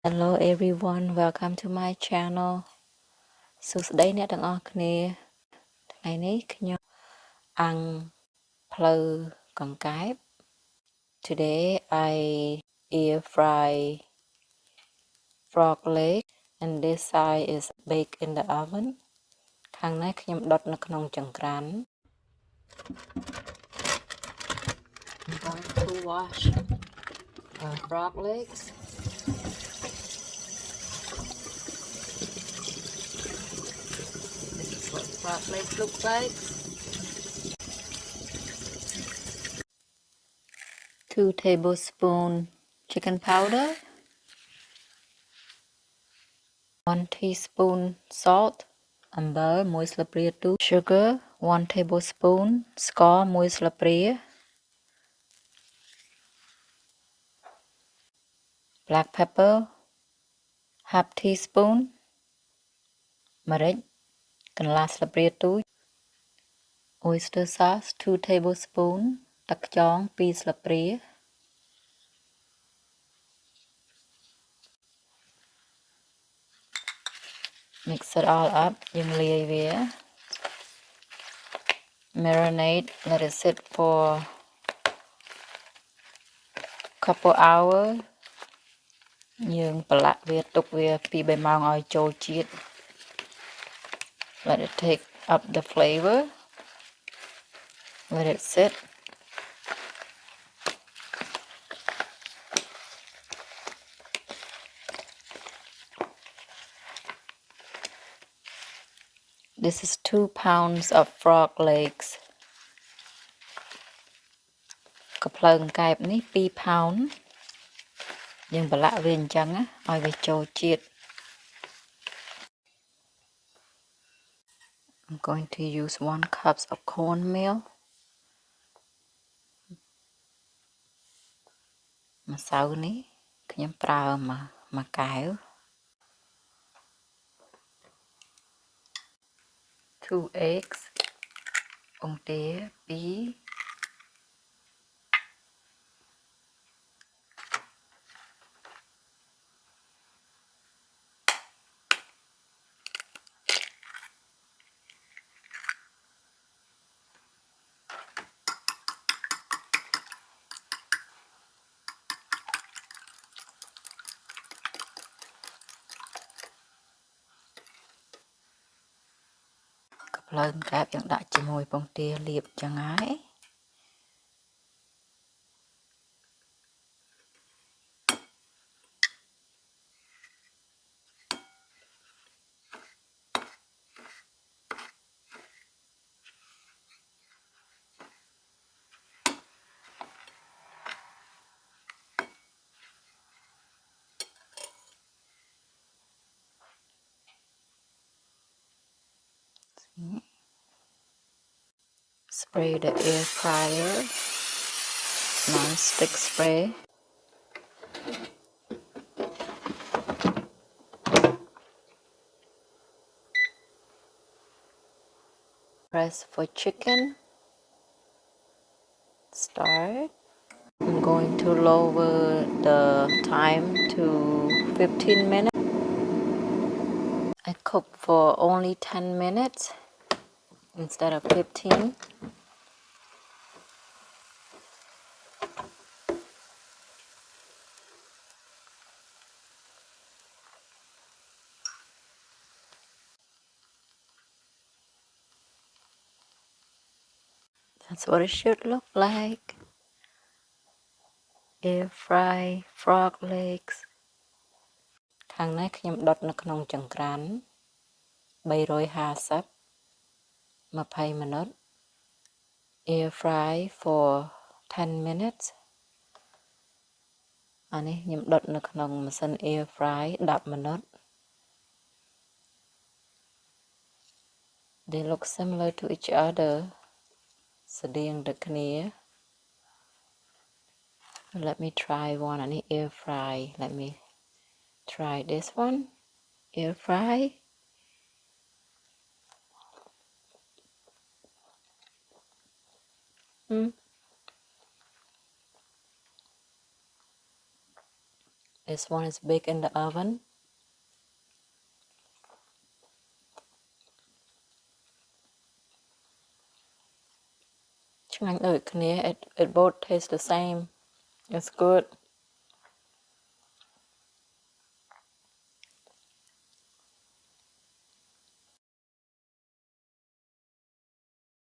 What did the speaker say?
Hello everyone, welcome to my channel. សួស្តីអ្នកទាំងអស់គ្នាថ្ងៃនេះខ្ញុំអាំងភ្លៅកង្កែប Today I air fry frog leg and this side is baked in the oven. ខាងនេះខ្ញុំដុតនៅក្នុងចង្ក្រាន I'm going to wash frog legs. This is what frog legs look like. 2 tablespoons chicken powder, 1 teaspoon salt, អំបិល 1 ស្លាបព្រាទូច sugar 1 tablespoon ស្ករ 1 ស្លាបព្រា black pepper half teaspoon ម្រេចកន្លះស្លាបព្រាទូច oyster sauce 2 tablespoon ទឹកខ្យង 2 ស្លាបព្រា mix it all up យើងលាយវា marinade let it sit for couple hours យើងប្រឡាក់វាទុកវា 2-3 ម៉ោងឲ្យចូលជាតិ let it take up the flavor let it sit this is 2 pounds of frog legs កំភ្លើងកែបនេះ 2 pound យើងប្រឡាក់វាអញ្ចឹងឲ្យវាចូលជាតិ I'm going to use 1 cup of cornmeal ម្សៅនេះខ្ញុំប្រើមួយកែវ 2 eggs អង្ទា2 ភ្លើងកែបយើងដាក់ជាមួយពងទាលាបចឹងហើយ Spray the air fryer non-stick spray press for chicken start I'm going to lower the time to 15 minutes I cook for only 10 minutes instead of 15 That's what it should look like. Air fry frog legs. ខាងនេះខ្ញុំដុតនៅក្នុងចង្ក្រាន 350 20 minutes. Air fry for 10 minutes. អានេះខ្ញុំដុតនៅក្នុងម៉ាស៊ីន air fry 10 minutes. They look similar to each other. ស្តៀងដូចគ្នា Let me try one អានេះ air fry. Let me try this one. Air fry. This one is baked in the oven. It both taste the same. It's good.